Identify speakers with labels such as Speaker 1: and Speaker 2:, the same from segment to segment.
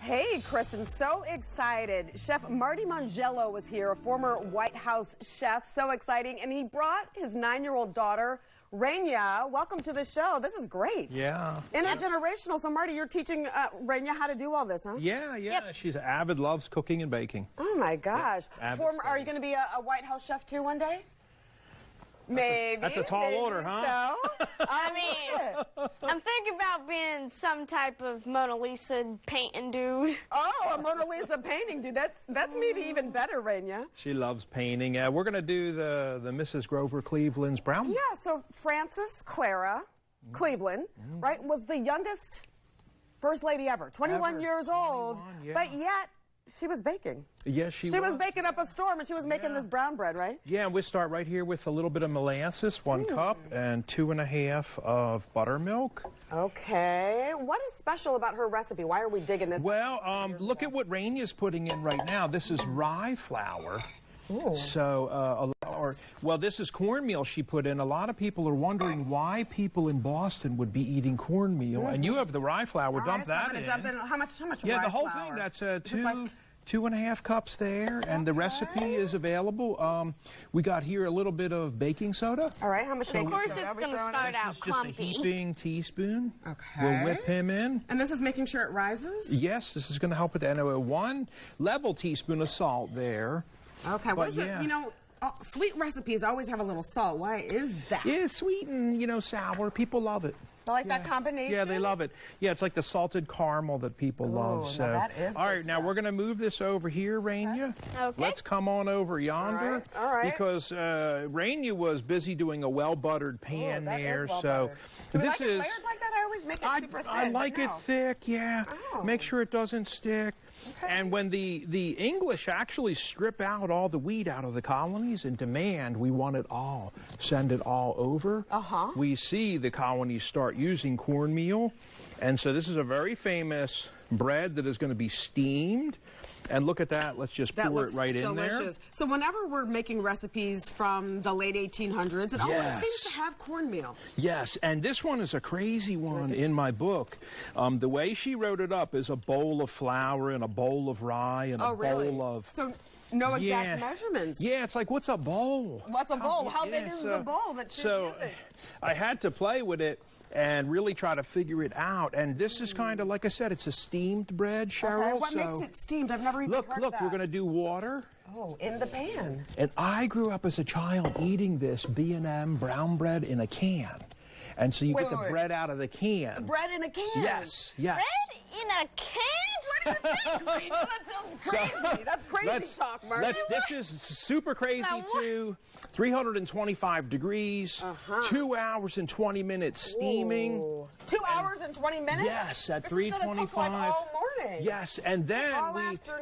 Speaker 1: Hey, Kristen, so excited. Chef Marty Mongiello was here, a former White House chef. So exciting. And he brought his 9-year-old daughter, Raina. Welcome to the show. This is great.
Speaker 2: Yeah.
Speaker 1: Intergenerational. So, Marty, you're teaching Raina how to do all this, huh?
Speaker 2: Yeah.
Speaker 3: Yep.
Speaker 2: She's avid, loves cooking and baking.
Speaker 1: Oh, my gosh.
Speaker 2: Yep.
Speaker 1: Are you going to be a White House chef, too, one day? Maybe.
Speaker 2: That's a tall order, huh?
Speaker 1: So.
Speaker 3: I mean, I'm thinking about being some type of Mona Lisa painting dude.
Speaker 1: Oh, a Mona Lisa painting, dude. That's maybe even better, Raina.
Speaker 2: She loves painting. We're going to do the Mrs. Grover Cleveland's brown.
Speaker 1: Yeah, so Frances Clara Cleveland, right, was the youngest First Lady ever, 21 years old,
Speaker 2: 21, yeah.
Speaker 1: but yet she was baking.
Speaker 2: Yes, she
Speaker 1: was baking up a storm, and she was making this brown bread, right?
Speaker 2: Yeah, we start right here with a little bit of molasses, 1 cup, and 2.5 of buttermilk.
Speaker 1: Okay. What is special about her recipe? Why are we digging this?
Speaker 2: Well, look at what Raina's putting in right now. This is rye flour.
Speaker 1: Ooh.
Speaker 2: So, this is cornmeal she put in. A lot of people are wondering why people in Boston would be eating cornmeal, and you have the rye flour. Dump that in.
Speaker 1: How much
Speaker 2: Yeah,
Speaker 1: rye
Speaker 2: the whole
Speaker 1: flour?
Speaker 2: thing. That's 2.5 cups there, and the recipe is available. We got here a little bit of baking soda.
Speaker 1: All right, how much baking soda?
Speaker 3: Of course, it's going to start out
Speaker 2: This is just
Speaker 3: clumpy.
Speaker 2: a heaping teaspoon.
Speaker 1: Okay.
Speaker 2: We'll whip him in.
Speaker 1: And this is making sure it rises?
Speaker 2: Yes, this is going to help with that. And 1 level teaspoon of salt there.
Speaker 1: Okay, what is
Speaker 2: yeah.
Speaker 1: it? You know, sweet recipes always have a little salt. Why is that?
Speaker 2: Yeah, it's sweet and, sour. People love it.
Speaker 1: I like that combination?
Speaker 2: Yeah, they love it. Yeah, it's like the salted caramel that people love. So,
Speaker 1: that is
Speaker 2: all right,
Speaker 1: good
Speaker 2: now
Speaker 1: stuff.
Speaker 2: we're going to move this over here, Raina.
Speaker 3: Okay.
Speaker 2: Let's come on over yonder.
Speaker 1: All right.
Speaker 2: Because Raina was busy doing a well-buttered pan
Speaker 1: that is
Speaker 2: there.
Speaker 1: well
Speaker 2: So
Speaker 1: buttered. Do we
Speaker 2: this
Speaker 1: like it
Speaker 2: is.
Speaker 1: layered like that? I always make it super thin.
Speaker 2: I like it thick. Yeah.
Speaker 1: Oh.
Speaker 2: Make sure it doesn't stick.
Speaker 1: Okay.
Speaker 2: And when the English actually strip out all the wheat out of the colonies and demand we want it all, send it all over, we see the colonies start using cornmeal. And so this is a very famous bread that is going to be steamed. And look at that. Let's just pour it right in there.
Speaker 1: So whenever we're making recipes from the late 1800s, it always seems to have cornmeal.
Speaker 2: Yes, and this one is a crazy one in my book. The way she wrote it up is a bowl of flour and a bowl of rye and a bowl of...
Speaker 1: So no exact measurements.
Speaker 2: Yeah, it's like, what's a bowl?
Speaker 1: What's a bowl? How big is the bowl that she's using?
Speaker 2: I had to play with it and really try to figure it out. And this is kind of, like I said, it's a steamed bread, Cheryl.
Speaker 1: Okay, what makes it steamed? I've never even heard of that.
Speaker 2: Look, we're going to do water.
Speaker 1: Oh, in the pan.
Speaker 2: And I grew up as a child eating this B&M brown bread in a can. And so you get the bread out of the can.
Speaker 1: The bread in a can?
Speaker 2: Yes.
Speaker 3: Bread in a can?
Speaker 1: What do you think? That sounds crazy. That's crazy talk, Mark.
Speaker 2: This is super crazy, too. 325 degrees, 2 hours and 20 minutes steaming.
Speaker 1: Ooh. 2 hours and 20 minutes?
Speaker 2: Yes, at 325.
Speaker 1: This is gonna cook like all morning.
Speaker 2: Yes, and then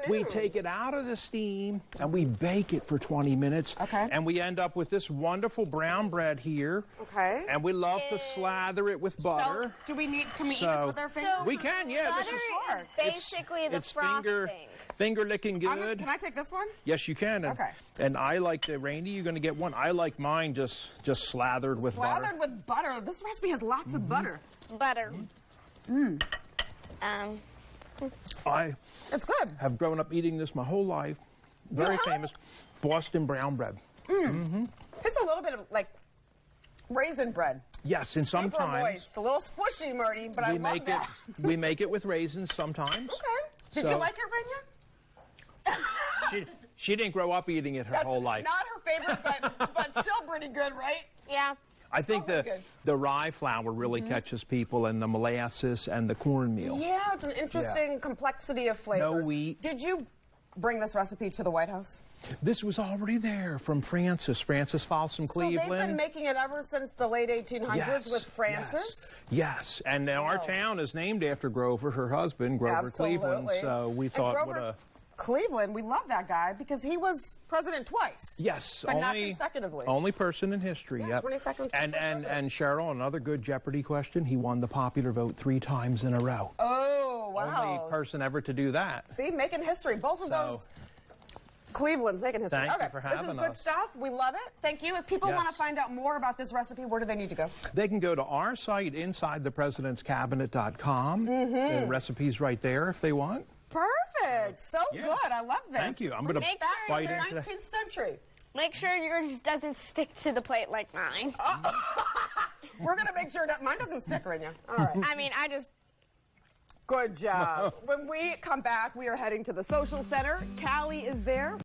Speaker 2: we take it out of the steam and we bake it for 20 minutes.
Speaker 1: Okay.
Speaker 2: And we end up with this wonderful brown bread here.
Speaker 1: Okay.
Speaker 2: And we love to slather it with butter.
Speaker 1: Can we eat this with our fingers?
Speaker 2: We can, yeah.
Speaker 3: Butter is basically the frosting.
Speaker 2: Finger licking good.
Speaker 1: Can I take this one?
Speaker 2: Yes, you can.
Speaker 1: Okay.
Speaker 2: And I like the Raina. You're going to get one. I like mine just slathered with butter.
Speaker 1: Slathered with butter. This recipe has lots of butter.
Speaker 3: Butter.
Speaker 1: It's good.
Speaker 2: Have grown up eating this my whole life. Very famous Boston brown bread.
Speaker 1: It's a little bit of like raisin bread.
Speaker 2: Yes, and
Speaker 1: Super
Speaker 2: sometimes
Speaker 1: moist. A little squishy, Marty, but I love that.
Speaker 2: We make it with raisins sometimes.
Speaker 1: Okay. Did you like it, Raina?
Speaker 2: She didn't grow up eating it her whole life.
Speaker 1: Not her favorite, but still pretty good, right?
Speaker 3: Yeah.
Speaker 2: I think the rye flour really catches people, and the molasses and the cornmeal.
Speaker 1: Yeah, it's an interesting complexity of flavors.
Speaker 2: No wheat.
Speaker 1: Did you bring this recipe to the White House?
Speaker 2: This was already there from Frances Folsom Cleveland.
Speaker 1: So they've been making it ever since the late 1800s with Frances?
Speaker 2: Yes. And now our town is named after Grover, her husband, Grover Cleveland. So we thought, what a...
Speaker 1: Cleveland, we love that guy because he was president twice.
Speaker 2: Yes,
Speaker 1: but not consecutively.
Speaker 2: Only person in history.
Speaker 1: Yeah, 22nd.
Speaker 2: And Cheryl, another good Jeopardy question. He won the popular vote 3 times in a row.
Speaker 1: Oh, wow!
Speaker 2: Only person ever to do that.
Speaker 1: See, making history. Both of those. Cleveland's making history.
Speaker 2: Thank you for having us.
Speaker 1: This is good stuff. We love it. Thank you. If people want to find out more about this recipe, where do they need to go?
Speaker 2: They can go to our site, InsideThePresidentsCabinet.com. The recipe's right there if they want.
Speaker 1: Perfect. Perfect. So
Speaker 2: Yeah.
Speaker 1: good. I love this.
Speaker 2: Thank you. I'm going to
Speaker 3: Make sure
Speaker 2: bite
Speaker 3: you're
Speaker 2: into that.
Speaker 1: 19th century.
Speaker 3: Make sure yours doesn't stick to the plate like mine.
Speaker 1: We're going to make sure that mine doesn't stick, Rania. All right.
Speaker 3: I mean, I just...
Speaker 1: Good job. When we come back, we are heading to the social center. Callie is there.